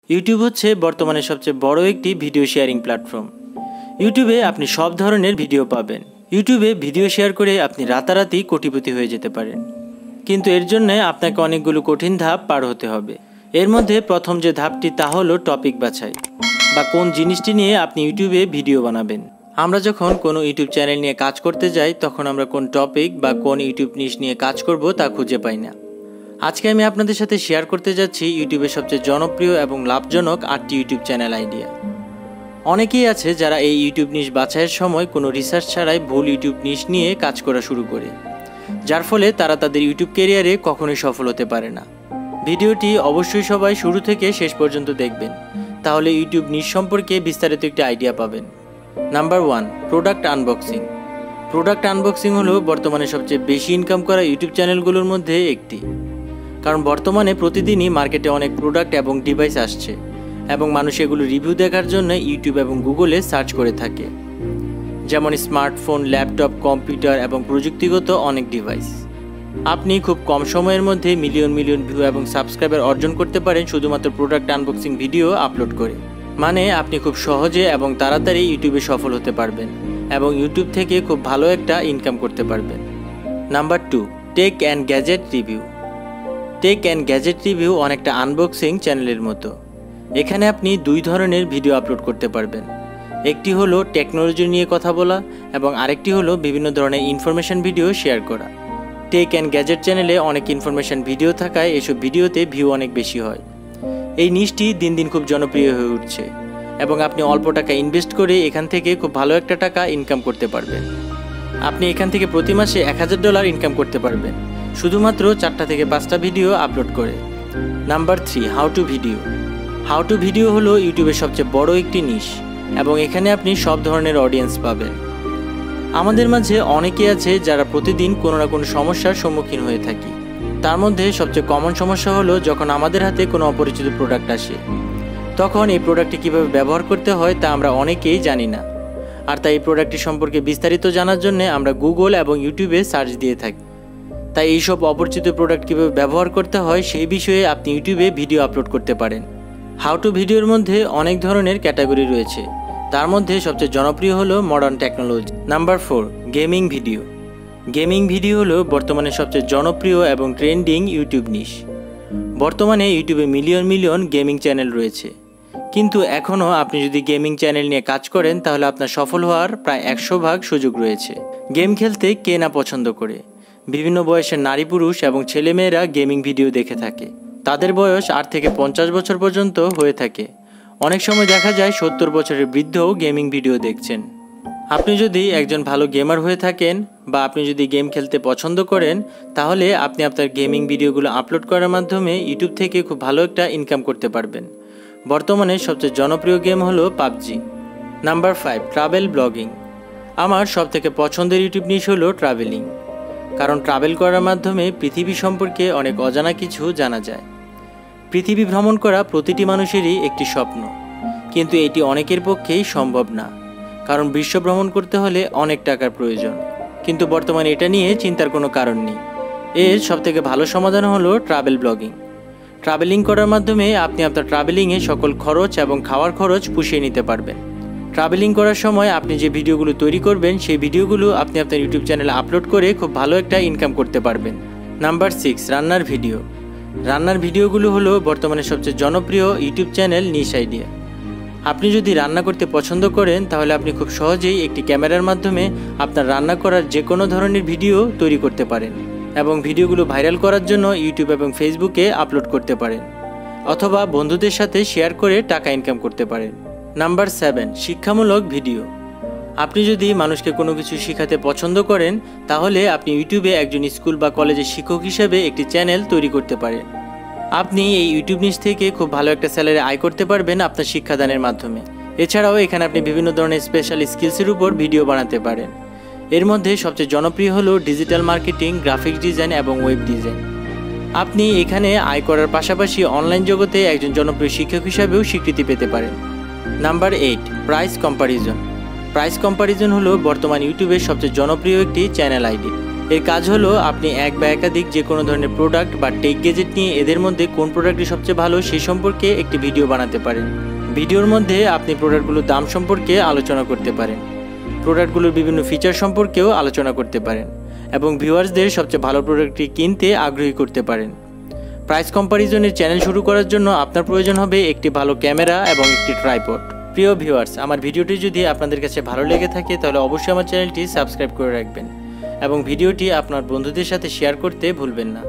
YouTube হচ্ছে বর্তমানে সবচেয়ে বড় একটি ভিডিও শেয়ারিং প্ল্যাটফর্ম। ইউটিউবে আপনি সব ধরনের ভিডিও পাবেন। ইউটিউবে ভিডিও শেয়ার করে আপনি রাতারাতি কোটিপতি হয়ে যেতে পারেন, কিন্তু এর জন্য আপনাকে অনেকগুলো কঠিন ধাপ পার হতে হবে। এর মধ্যে প্রথম যে ধাপটি তা হলো টপিক বাছাই, বা কোন জিনিসটি নিয়ে আপনি ইউটিউবে ভিডিও বানাবেন। আমরা যখন কোনো ইউটিউব চ্যানেল নিয়ে কাজ করতে যাই তখন আমরা কোন টপিক বা কোন ইউটিউব নিশ নিয়ে কাজ করব তা খুঁজে পাই না। আজকে আমি আপনাদের সাথে শেয়ার করতে যাচ্ছি ইউটিউবের সবচেয়ে জনপ্রিয় এবং লাভজনক 8টি ইউটিউব চ্যানেল আইডিয়া। অনেকেই আছে যারা এই ইউটিউব নিশ বাছাইয়ের সময় কোনো রিসার্চ ছাড়াই ভুল ইউটিউব নিশ নিয়ে কাজ করা শুরু করে, যার ফলে তারা তাদের ইউটিউব ক্যারিয়ারে কখনোই সফল হতে পারে না। ভিডিওটি অবশ্যই সবাই শুরু থেকে শেষ পর্যন্ত দেখবেন, তাহলে ইউটিউব নিশ সম্পর্কে বিস্তারিত একটি আইডিয়া পাবেন। Number 1, product unboxing. Product unboxing হলো বর্তমানে সবচেয়ে বেশি ইনকাম করা ইউটিউব চ্যানেলগুলোর মধ্যে একটি, কারণ বর্তমানে প্রতিদিনই মার্কেটে অনেক প্রোডাক্ট এবং ডিভাইস আসছে এবং মানুষ এগুলো রিভিউ দেখার জন্য ইউটিউব এবং গুগলে সার্চ করে থাকে, যেমন স্মার্টফোন, ল্যাপটপ, কম্পিউটার এবং প্রযুক্তিগত অনেক ডিভাইস। আপনি খুব কম সময়ের মধ্যে মিলিয়ন মিলিয়ন ভিউ এবং সাবস্ক্রাইবার অর্জন করতে পারেন শুধুমাত্র প্রোডাক্ট আনবক্সিং ভিডিও আপলোড করে। মানে আপনি খুব সহজে এবং তাড়াতাড়ি ইউটিউবে সফল হতে পারবেন এবং ইউটিউব থেকে খুব ভালো একটা ইনকাম করতে পারবেন। Number 2, tech and gadget review. Tech and gadget review অনেকটা আনবক্সিং চ্যানেলের মতো। এখানে আপনি 2 ধরনের ভিডিও আপলোড করতে পারবেন। একটি হলো টেকনোলজি নিয়ে কথা বলা এবং আরেকটি হলো বিভিন্ন ধরনের ইনফরমেশন ভিডিও শেয়ার করা। টেক অ্যান্ড গ্যাজেট চ্যানেলে অনেক ইনফরমেশন ভিডিও থাকায় এসব ভিডিওতে ভিউ অনেক বেশি হয়। এই নিশটি দিন দিন খুব জনপ্রিয় হয়ে উঠছে এবং আপনি অল্প টাকা ইনভেস্ট করে এখান থেকে খুব ভালো একটা টাকা ইনকাম করতে পারবেন। আপনি এখান থেকে প্রতি মাসে $1000 ইনকাম করতে পারবেন শুধুমাত্র 4টা থেকে 5টা ভিডিও আপলোড করে। Number 3, how to video. How to video হলো ইউটিউবের সবচেয়ে বড় একটি নিশ এবং এখানে আপনি সব ধরনের অডিয়েন্স পাবেন। আমাদের মাঝে অনেকে আছে যারা প্রতিদিন কোনো না কোনো সমস্যার সম্মুখীন হয়ে থাকি। তার মধ্যে সবচেয়ে কমন সমস্যা হলো যখন আমাদের হাতে কোনো অপরিচিত প্রোডাক্ট আসে, তখন এই প্রোডাক্টটি কীভাবে ব্যবহার করতে হয় তা আমরা অনেকেই জানি না। আর তাই এই প্রোডাক্টটি সম্পর্কে বিস্তারিত জানার জন্য আমরা গুগল এবং ইউটিউবে সার্চ দিয়ে থাকি। তাই এইসব অপরিচিত প্রোডাক্ট কীভাবে ব্যবহার করতে হয় সেই বিষয়ে আপনি ইউটিউবে ভিডিও আপলোড করতে পারেন। হাউ টু ভিডিওর মধ্যে অনেক ধরনের ক্যাটাগরি রয়েছে, তার মধ্যে সবচেয়ে জনপ্রিয় হলো modern technology. Number 4, gaming video. Gaming video হলো বর্তমানে সবচেয়ে জনপ্রিয় এবং ট্রেন্ডিং ইউটিউব নিশ। বর্তমানে ইউটিউবে মিলিয়ন মিলিয়ন গেমিং চ্যানেল রয়েছে, কিন্তু এখনও আপনি যদি গেমিং চ্যানেল নিয়ে কাজ করেন তাহলে আপনার সফল হওয়ার প্রায় 100% সুযোগ রয়েছে। গেম খেলতে কে না পছন্দ করে। বিভিন্ন বয়সের নারী পুরুষ এবং ছেলেমেয়েরা গেমিং ভিডিও দেখে থাকে। তাদের বয়স 8 থেকে 50 বছর পর্যন্ত হয়ে থাকে। অনেক সময় দেখা যায় 70 বছরের বৃদ্ধও গেমিং ভিডিও দেখছেন। আপনি যদি একজন ভালো গেমার হয়ে থাকেন বা আপনি যদি গেম খেলতে পছন্দ করেন তাহলে আপনি আপনার গেমিং ভিডিওগুলো আপলোড করার মাধ্যমে ইউটিউব থেকে খুব ভালো একটা ইনকাম করতে পারবেন। বর্তমানে সবচেয়ে জনপ্রিয় গেম হলো পাবজি। Number 5, travel blogging. আমার সবথেকে পছন্দের ইউটিউব নিশ হলো ট্রাভেলিং, কারণ ট্রাভেল করার মাধ্যমে পৃথিবী সম্পর্কে অনেক অজানা কিছু জানা যায়। পৃথিবী ভ্রমণ করা প্রতিটি মানুষেরই একটি স্বপ্ন, কিন্তু এটি অনেকের পক্ষেই সম্ভব না, কারণ বিশ্ব ভ্রমণ করতে হলে অনেক টাকার প্রয়োজন। কিন্তু বর্তমানে এটা নিয়ে চিন্তার কোনো কারণ নেই। এর সবথেকে ভালো সমাধান হলো ট্রাভেল ব্লগিং। ট্রাভেলিং করার মাধ্যমে আপনি আপনার ট্রাভেলিংয়ে সকল খরচ এবং খাওয়ার খরচ পুষিয়ে নিতে পারবেন। ট্রাভেলিং করার সময় আপনি যে ভিডিওগুলো তৈরি করবেন সেই ভিডিওগুলো আপনি আপনার ইউটিউব চ্যানেলে আপলোড করে খুব ভালো একটা ইনকাম করতে পারবেন। নাম্বার 6, রান্নার ভিডিও। রান্নার ভিডিওগুলো হলো বর্তমানে সবচেয়ে জনপ্রিয় ইউটিউব চ্যানেল নিশ আইডিয়া। আপনি যদি রান্না করতে পছন্দ করেন তাহলে আপনি খুব সহজেই একটি ক্যামেরার মাধ্যমে আপনার রান্না করার যে কোনো ধরনের ভিডিও তৈরি করতে পারেন এবং ভিডিওগুলো ভাইরাল করার জন্য ইউটিউব এবং ফেসবুকে আপলোড করতে পারেন, অথবা বন্ধুদের সাথে শেয়ার করে টাকা ইনকাম করতে পারেন। নাম্বার 7, শিক্ষামূলক ভিডিও। আপনি যদি মানুষকে কোনো কিছু শেখাতে পছন্দ করেন তাহলে আপনি ইউটিউবে একজন স্কুল বা কলেজের শিক্ষক হিসেবে একটি চ্যানেল তৈরি করতে পারেন। আপনি এই ইউটিউব নিশ থেকে খুব ভালো একটা স্যালারি আয় করতে পারবেন আপনার শিক্ষাদানের মাধ্যমে। এছাড়াও এখানে আপনি বিভিন্ন ধরনের স্পেশাল স্কিলসের উপর ভিডিও বানাতে পারেন। এর মধ্যে সবচেয়ে জনপ্রিয় হলো ডিজিটাল মার্কেটিং, গ্রাফিক্স ডিজাইন এবং ওয়েব ডিজাইন। আপনি এখানে আয় করার পাশাপাশি অনলাইন জগতে একজন জনপ্রিয় শিক্ষক হিসাবেও স্বীকৃতি পেতে পারেন। Number 8, price comparison. Price comparison হলো বর্তমান ইউটিউবের সবচেয়ে জনপ্রিয় একটি চ্যানেল আইডি। এর কাজ হলো আপনি এক বা একাধিক যে কোনো ধরনের প্রোডাক্ট বা টেক গ্যাজেট নিয়ে এদের মধ্যে কোন প্রোডাক্টটি সবচেয়ে ভালো সেই সম্পর্কে একটি ভিডিও বানাতে পারেন। ভিডিওর মধ্যে আপনি প্রোডাক্টগুলোর দাম সম্পর্কে আলোচনা করতে পারেন, প্রোডাক্টগুলোর বিভিন্ন ফিচার সম্পর্কেও আলোচনা করতে পারেন এবং ভিউয়ার্সদের সবচেয়ে ভালো প্রোডাক্টটি কিনতে আগ্রহী করতে পারেন। প্রাইস কম্প্যারিজনের চ্যানেল শুরু করার জন্য আপনার প্রয়োজন হবে একটি ভালো ক্যামেরা এবং একটি ট্রাইপড। প্রিয় ভিউয়ার্স, আমার ভিডিওটি যদি আপনাদের কাছে ভালো লেগে থাকে তাহলে অবশ্যই আমার চ্যানেলটি সাবস্ক্রাইব করে রাখবেন এবং ভিডিওটি আপনার বন্ধুদের সাথে শেয়ার করতে ভুলবেন না।